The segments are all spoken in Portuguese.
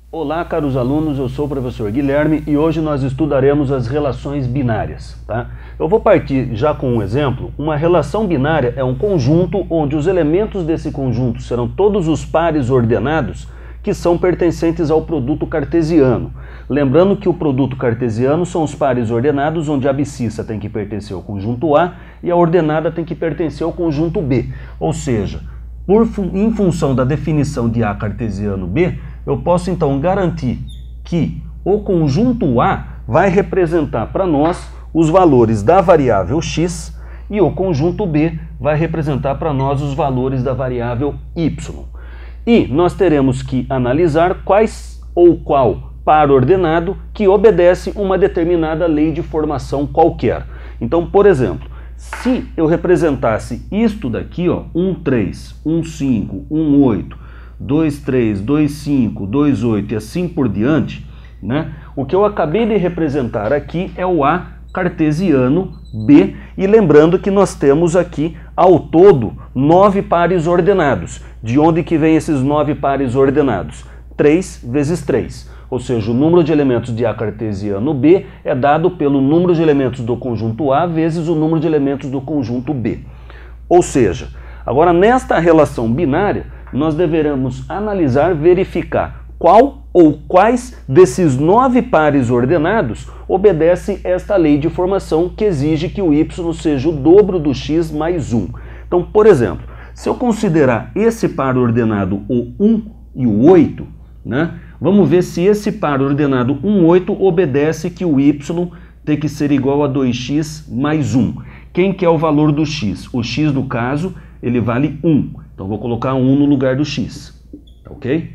Olá, caros alunos, eu sou o professor Guilherme e hoje nós estudaremos as relações binárias, tá? Eu vou partir já com um exemplo. Uma relação binária é um conjunto onde os elementos desse conjunto serão todos os pares ordenados que são pertencentes ao produto cartesiano. Lembrando que o produto cartesiano são os pares ordenados onde a abscissa tem que pertencer ao conjunto A e a ordenada tem que pertencer ao conjunto B. Ou seja, em função da definição de A cartesiano B, eu posso então garantir que o conjunto A vai representar para nós os valores da variável x e o conjunto B vai representar para nós os valores da variável y. E nós teremos que analisar quais ou qual par ordenado que obedece uma determinada lei de formação qualquer. Então, por exemplo, se eu representasse isto daqui, ó, 1, 3, 1, 5, 1, 8, 2, 3, 2, 5, 2, 8 e assim por diante, né? O que eu acabei de representar aqui é o A cartesiano B, e lembrando que nós temos aqui ao todo 9 pares ordenados. De onde que vem esses 9 pares ordenados? 3 vezes 3, ou seja, o número de elementos de A cartesiano B é dado pelo número de elementos do conjunto A vezes o número de elementos do conjunto B. Ou seja, agora nesta relação binária, nós deveremos analisar, verificar qual ou quais desses 9 pares ordenados obedece esta lei de formação que exige que o y seja o dobro do x mais 1. Então, por exemplo, se eu considerar esse par ordenado o 1 e o 8, né, vamos ver se esse par ordenado 1, 8 obedece que o y tem que ser igual a 2x mais 1. Quem que é o valor do x? O x, no caso, ele vale 1. Então, vou colocar 1 no lugar do x, ok?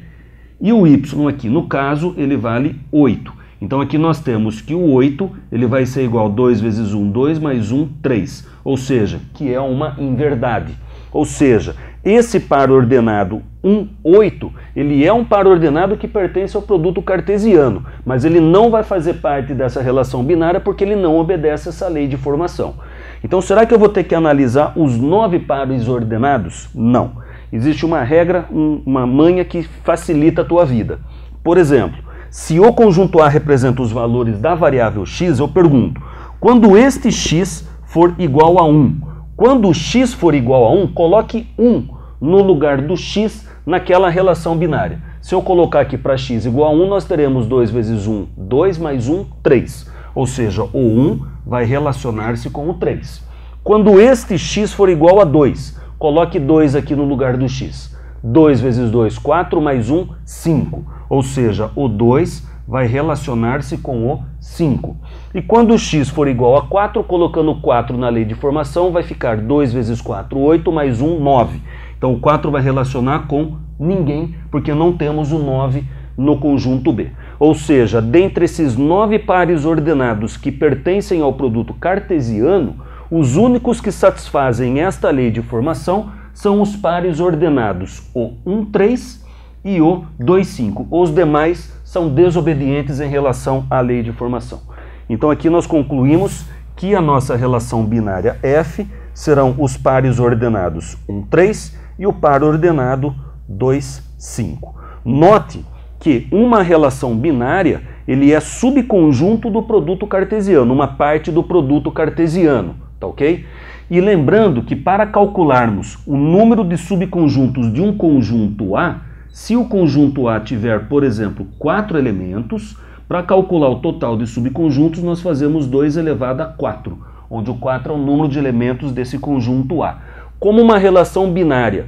E o y aqui, no caso, ele vale 8. Então, aqui nós temos que o 8 ele vai ser igual a 2 vezes 1, 2 mais 1, 3. Ou seja, que é uma inverdade. Ou seja, esse par ordenado 1, 8, ele é um par ordenado que pertence ao produto cartesiano, mas ele não vai fazer parte dessa relação binária porque ele não obedece essa lei de formação. Então, será que eu vou ter que analisar os 9 pares ordenados? Não. Existe uma regra, uma manha que facilita a tua vida. Por exemplo, se o conjunto A representa os valores da variável x, eu pergunto, quando este x for igual a 1, quando o x for igual a 1, coloque 1 no lugar do x naquela relação binária. Se eu colocar aqui para x igual a 1, nós teremos 2 vezes 1, 2 mais 1, 3. Ou seja, o 1 vai relacionar-se com o 3. Quando este x for igual a 2, coloque 2 aqui no lugar do x. 2 vezes 2, 4, mais 1, 5. Ou seja, o 2 vai relacionar-se com o 5. E quando o x for igual a 4, colocando 4 na lei de formação, vai ficar 2 vezes 4, 8, mais 1, 9. Então o 4 vai relacionar com ninguém, porque não temos o 9 no conjunto B. Ou seja, dentre esses 9 pares ordenados que pertencem ao produto cartesiano, os únicos que satisfazem esta lei de formação são os pares ordenados o 1, 3 e o 2, 5. Os demais são desobedientes em relação à lei de formação. Então aqui nós concluímos que a nossa relação binária F serão os pares ordenados 1, 3 e o par ordenado 2, 5. Note que uma relação binária ele é subconjunto do produto cartesiano, uma parte do produto cartesiano, tá ok? E lembrando que para calcularmos o número de subconjuntos de um conjunto A, se o conjunto A tiver, por exemplo, 4 elementos, para calcular o total de subconjuntos nós fazemos 2 elevado a 4, onde o 4 é o número de elementos desse conjunto A. Como uma relação binária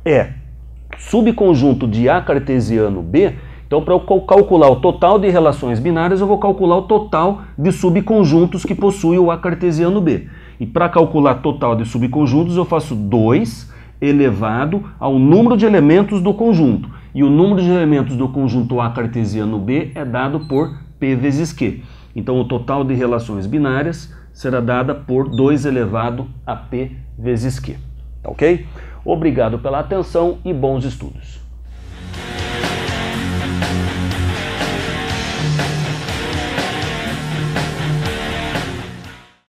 é subconjunto de A cartesiano B, então para eu calcular o total de relações binárias eu vou calcular o total de subconjuntos que possui o A cartesiano B. E para calcular total de subconjuntos eu faço 2 elevado ao número de elementos do conjunto. E o número de elementos do conjunto A cartesiano B é dado por P vezes Q. Então o total de relações binárias será dada por 2 elevado a P vezes Q. Tá ok? Obrigado pela atenção e bons estudos.